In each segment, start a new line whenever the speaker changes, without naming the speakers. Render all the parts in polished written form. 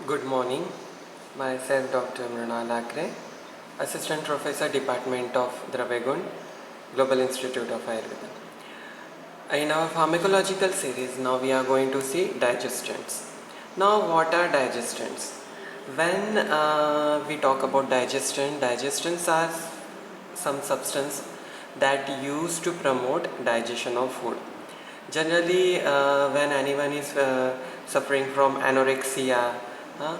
Good morning. Myself Dr. Mrunal Akre, Assistant Professor, Department of Dravegund, Global Institute of Ayurveda. In our pharmacological series, now we are going to see digestants. Now, what are digestants? When we talk about digestants are some substance that used to promote digestion of food. Generally, when anyone is suffering from anorexia, uh,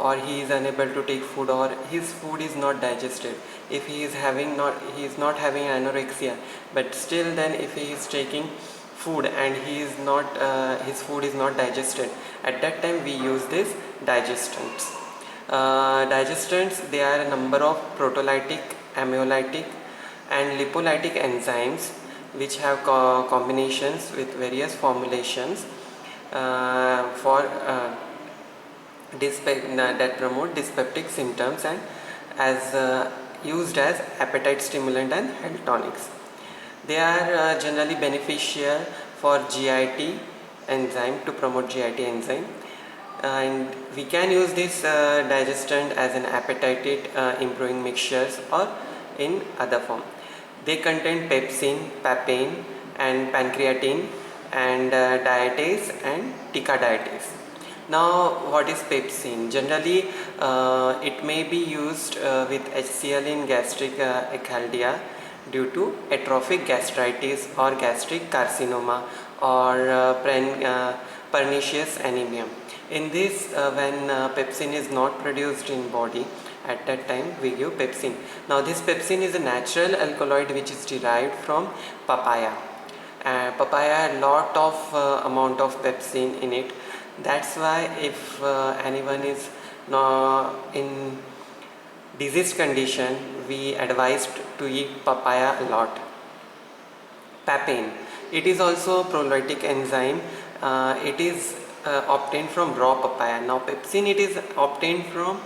or he is unable to take food, or his food is not digested, if he is not having anorexia, but still then if he is taking food and he is not his food is not digested, at that time we use this digestants. Digestants, they are a number of proteolytic, amylolytic and lipolytic enzymes which have combinations with various formulations for that promote dyspeptic symptoms and as used as appetite stimulant and health tonics. They are generally beneficial for GIT enzyme, to promote GIT enzyme, and we can use this digestant as an appetite improving mixtures or in other form. They contain pepsin, papain and pancreatin and dietase and ticadietase. Now, what is pepsin? Generally, it may be used with HCl in gastric echaldia due to atrophic gastritis or gastric carcinoma or pernicious anemia. In this, when pepsin is not produced in body, at that time we give pepsin. Now, this pepsin is a natural alkaloid which is derived from papaya. Papaya had lot of amount of pepsin in it. That's why if anyone is in disease condition, we advised to eat papaya a lot. Papain, it is also a proteolytic enzyme. It is obtained from raw papaya. Now, pepsin, it is obtained from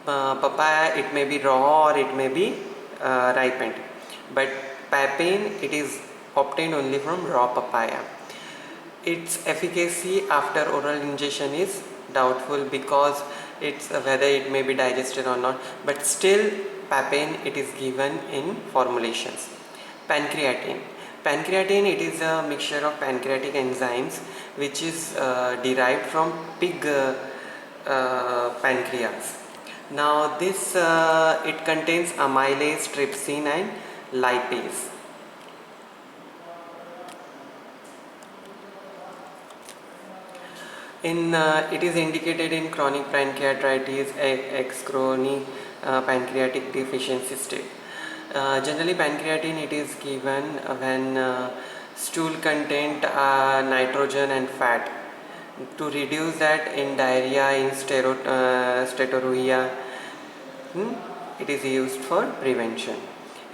papaya. It may be raw or it may be ripened, but papain, it is obtained only from raw papaya. Its efficacy after oral ingestion is doubtful because it's whether it may be digested or not, but still papain, it is given in formulations. Pancreatin, it is a mixture of pancreatic enzymes which is derived from pig pancreas. Now this it contains amylase, trypsin and lipase. It is indicated in chronic pancreatitis, chronic pancreatic deficiency state. Generally, pancreatin, it is given when stool contained nitrogen and fat, to reduce that in diarrhea, in steatorrhea. It is used for prevention.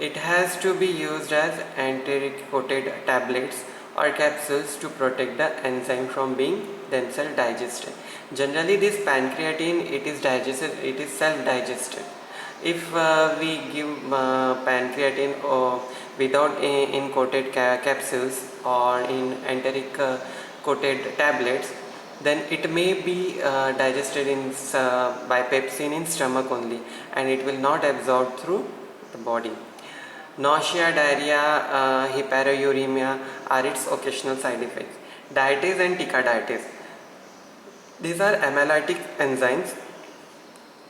It has to be used as enteric coated tablets or capsules to protect the enzyme from being themselves digested. Generally, this pancreatin, it is digested, it is self-digested. If we give pancreatin without in coated capsules or in enteric coated tablets, then it may be digested by pepsin in stomach only, and it will not absorb through the body. Nausea, diarrhea, hyperuremia are its occasional side effects. Dietase and ticadietase, these are amylolytic enzymes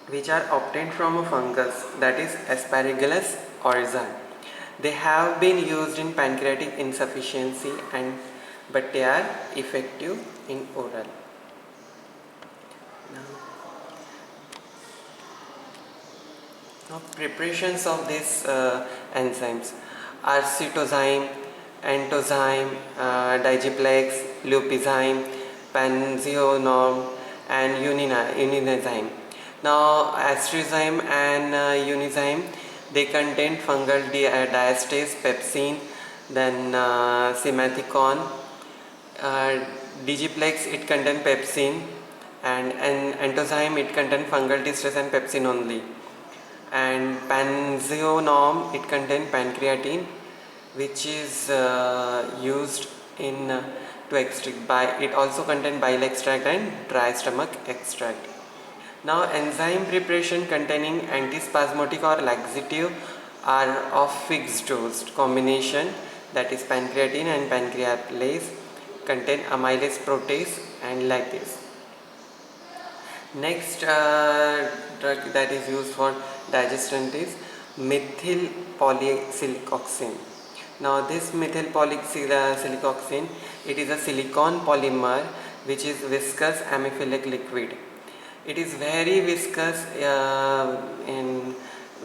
which are obtained from a fungus, that is Aspergillus oryza. They have been used in pancreatic insufficiency but they are effective in oral. Now preparations of these enzymes are cytozyme, entozyme, digiplex, leupizyme, panzionorm and unizyme. Now astrazyme and unizyme, they contain fungal diastase, pepsin, then simethicone. Digiplex, it contains pepsin, and entozyme, it contains fungal distress and pepsin only. And panzionorm, it contains pancreatin, which is used in to to extract. It also contains bile extract and dry stomach extract. Now enzyme preparation containing antispasmodic or laxative are of fixed dose combination, that is pancreatin and pancreatase, contain amylase protease and lactase. Next drug that is used for digestion is methyl polysiloxane. Now this methyl polysiloxane, it is a silicon polymer which is viscous amphiphilic liquid. It is very viscous in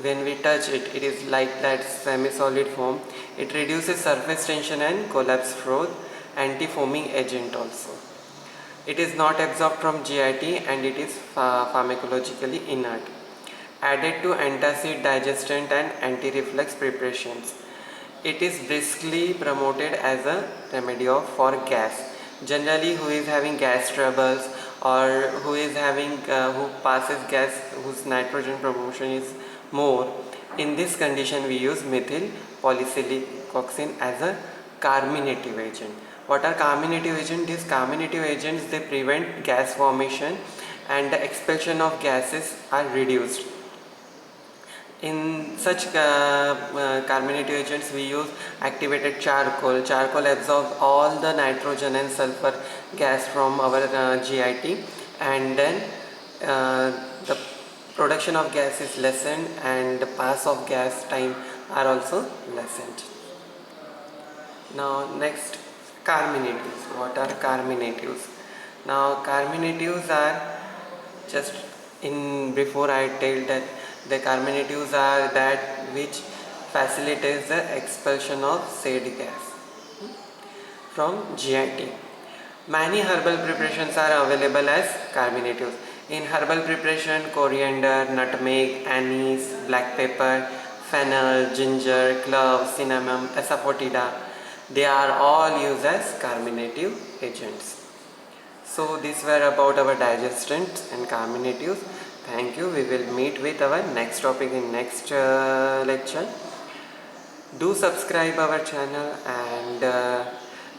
when we touch it. It is like that semi-solid form. It reduces surface tension and collapse force, anti-foaming agent also. It is not absorbed from GIT and it is pharmacologically inert. Added to antacid, digestant and anti-reflux preparations. It is briskly promoted as a remedy for gas. Generally, who is having gas troubles or who is having who passes gas, whose nitrogen proportion is more, in this condition we use methyl polysiloxane as a carminative agent. What are carminative agents? These carminative agents, they prevent gas formation and the expulsion of gases are reduced. In such carminative agents we use activated charcoal. Charcoal absorbs all the nitrogen and sulfur gas from our GIT, and then the production of gas is lessened and the pass of gas time are also lessened. Now next, carminatives. What are carminatives? Now carminatives are, just in before I tell that the carminatives are that which facilitates the expulsion of said gas from GIT. Many herbal preparations are available as carminatives. In herbal preparation, coriander, nutmeg, anise, black pepper, fennel, ginger, clove, cinnamon, asafoetida, they are all used as carminative agents. So these were about our digestants and carminatives. Thank you. We will meet with our next topic in next lecture. Do subscribe our channel and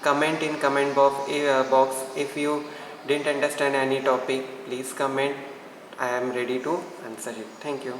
comment in comment box if you didn't understand any topic. Please comment. I am ready to answer it. Thank you.